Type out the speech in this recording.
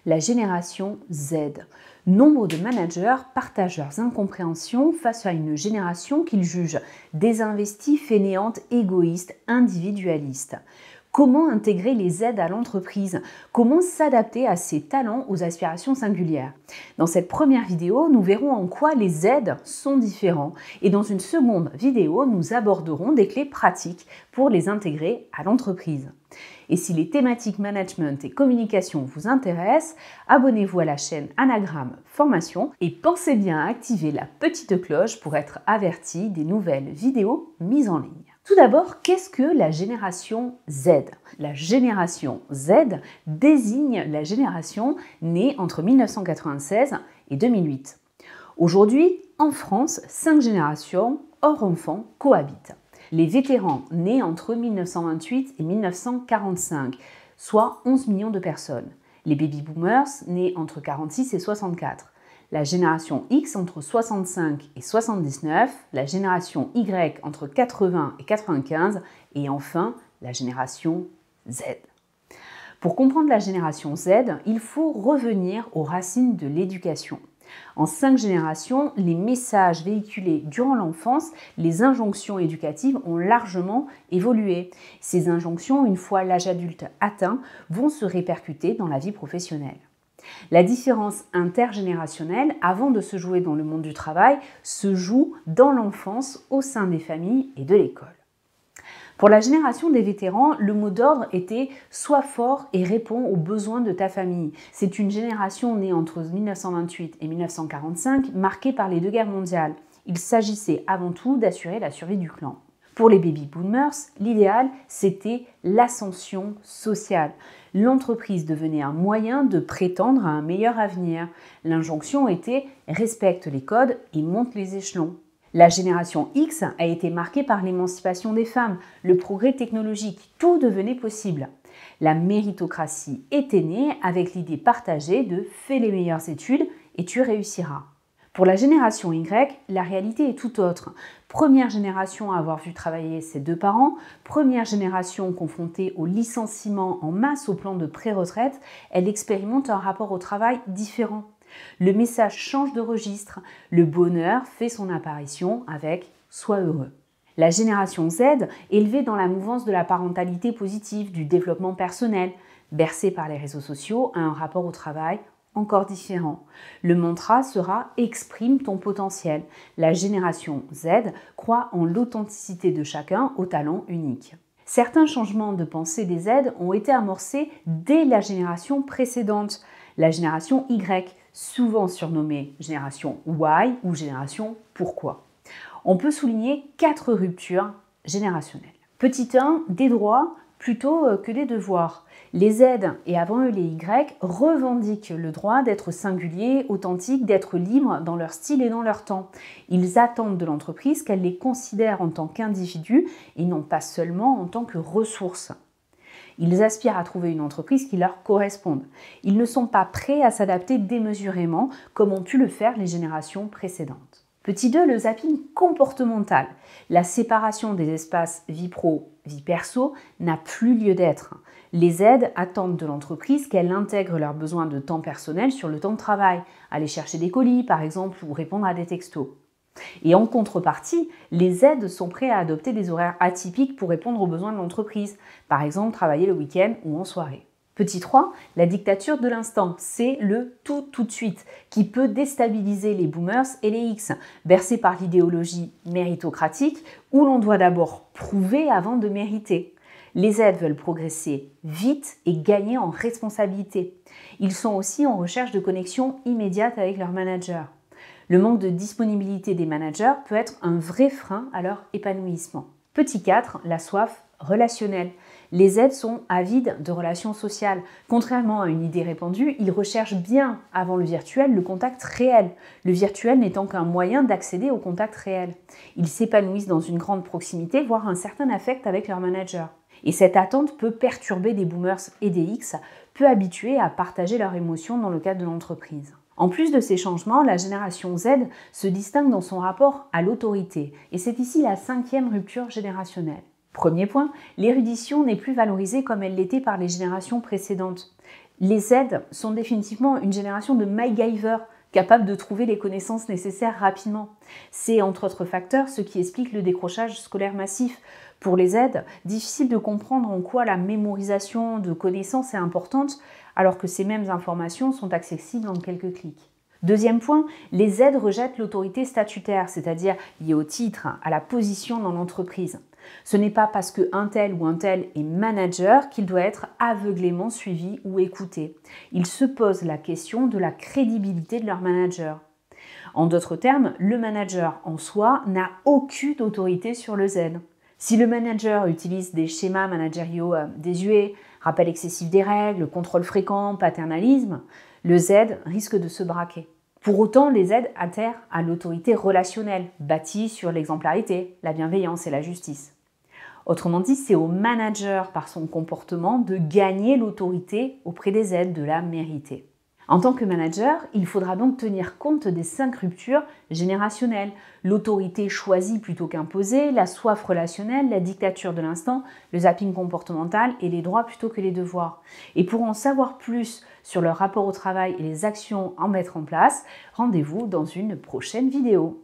la génération Z. Nombre de managers partagent leurs incompréhensions face à une génération qu'ils jugent désinvestie, fainéante, égoïste, individualiste. Comment intégrer les Z à l'entreprise? Comment s'adapter à ses talents aux aspirations singulières? Dans cette première vidéo, nous verrons en quoi les Z sont différents et dans une seconde vidéo, nous aborderons des clés pratiques pour les intégrer à l'entreprise. Et si les thématiques management et communication vous intéressent, abonnez-vous à la chaîne Anagramme Formation et pensez bien à activer la petite cloche pour être averti des nouvelles vidéos mises en ligne. Tout d'abord, qu'est-ce que la génération Z? La génération Z désigne la génération née entre 1996 et 2008. Aujourd'hui, en France, 5 générations hors enfants cohabitent. Les vétérans nés entre 1928 et 1945, soit 11 millions de personnes. Les baby-boomers nés entre 46 et 64. La génération X entre 65 et 79, la génération Y entre 80 et 95 et enfin la génération Z. Pour comprendre la génération Z, il faut revenir aux racines de l'éducation. En 5 générations, les messages véhiculés durant l'enfance, les injonctions éducatives ont largement évolué. Ces injonctions, une fois l'âge adulte atteint, vont se répercuter dans la vie professionnelle. La différence intergénérationnelle, avant de se jouer dans le monde du travail, se joue dans l'enfance, au sein des familles et de l'école. Pour la génération des vétérans, le mot d'ordre était « Sois fort et réponds aux besoins de ta famille ». C'est une génération née entre 1928 et 1945, marquée par les 2 guerres mondiales. Il s'agissait avant tout d'assurer la survie du clan. Pour les baby-boomers, l'idéal, c'était l'ascension sociale. L'entreprise devenait un moyen de prétendre à un meilleur avenir. L'injonction était « respecte les codes et monte les échelons ». La génération X a été marquée par l'émancipation des femmes, le progrès technologique, tout devenait possible. La méritocratie était née avec l'idée partagée de « fais les meilleures études et tu réussiras ». Pour la génération Y, la réalité est tout autre. Première génération à avoir vu travailler ses 2 parents, première génération confrontée au licenciement en masse au plan de pré-retraite, elle expérimente un rapport au travail différent. Le message change de registre, le bonheur fait son apparition avec « Sois heureux ». La génération Z, élevée dans la mouvance de la parentalité positive, du développement personnel, bercée par les réseaux sociaux, a un rapport au travail encore différent. Le mantra sera « Exprime ton potentiel ». La génération Z croit en l'authenticité de chacun, au talent unique. Certains changements de pensée des Z ont été amorcés dès la génération précédente, la génération Y, souvent surnommée génération Y ou génération pourquoi. On peut souligner 4 ruptures générationnelles. Petit 1, des droits plutôt que des devoirs. Les Z et avant eux les Y revendiquent le droit d'être singuliers, authentiques, d'être libres dans leur style et dans leur temps. Ils attendent de l'entreprise qu'elle les considère en tant qu'individus et non pas seulement en tant que ressources. Ils aspirent à trouver une entreprise qui leur corresponde. Ils ne sont pas prêts à s'adapter démesurément comme ont pu le faire les générations précédentes. Petit 2, le zapping comportemental. La séparation des espaces vie pro, vie perso n'a plus lieu d'être. Les Z attendent de l'entreprise qu'elle intègre leurs besoins de temps personnel sur le temps de travail, aller chercher des colis par exemple ou répondre à des textos. Et en contrepartie, les Z sont prêts à adopter des horaires atypiques pour répondre aux besoins de l'entreprise, par exemple travailler le week-end ou en soirée. Petit 3, la dictature de l'instant, c'est le tout de suite, qui peut déstabiliser les boomers et les X, bercés par l'idéologie méritocratique où l'on doit d'abord prouver avant de mériter. Les Z veulent progresser vite et gagner en responsabilité. Ils sont aussi en recherche de connexion immédiate avec leur manager. Le manque de disponibilité des managers peut être un vrai frein à leur épanouissement. Petit 4, la soif relationnelle. Les Z sont avides de relations sociales. Contrairement à une idée répandue, ils recherchent bien, avant le virtuel, le contact réel. Le virtuel n'étant qu'un moyen d'accéder au contact réel. Ils s'épanouissent dans une grande proximité, voire un certain affect avec leur manager. Et cette attente peut perturber des boomers et des X, peu habitués à partager leurs émotions dans le cadre de l'entreprise. En plus de ces changements, la génération Z se distingue dans son rapport à l'autorité. Et c'est ici la 5e rupture générationnelle. Premier point, l'érudition n'est plus valorisée comme elle l'était par les générations précédentes. Les Z sont définitivement une génération de MacGyver, capable de trouver les connaissances nécessaires rapidement. C'est, entre autres facteurs, ce qui explique le décrochage scolaire massif. Pour les Z, difficile de comprendre en quoi la mémorisation de connaissances est importante, alors que ces mêmes informations sont accessibles en quelques clics. Deuxième point, les Z rejettent l'autorité statutaire, c'est-à-dire liée au titre, à la position dans l'entreprise. Ce n'est pas parce qu'un tel ou un tel est manager qu'il doit être aveuglément suivi ou écouté. Ils se posent la question de la crédibilité de leur manager. En d'autres termes, le manager en soi n'a aucune autorité sur le Z. Si le manager utilise des schémas managériaux désuets, rappel excessif des règles, contrôle fréquent, paternalisme, le Z risque de se braquer. Pour autant, les Z adhèrent à l'autorité relationnelle, bâtie sur l'exemplarité, la bienveillance et la justice. Autrement dit, c'est au manager, par son comportement, de gagner l'autorité auprès des Z, de la mériter. En tant que manager, il faudra donc tenir compte des 5 ruptures générationnelles. L'autorité choisie plutôt qu'imposée, la soif relationnelle, la dictature de l'instant, le zapping comportemental et les droits plutôt que les devoirs. Et pour en savoir plus sur leur rapport au travail et les actions à mettre en place, rendez-vous dans une prochaine vidéo.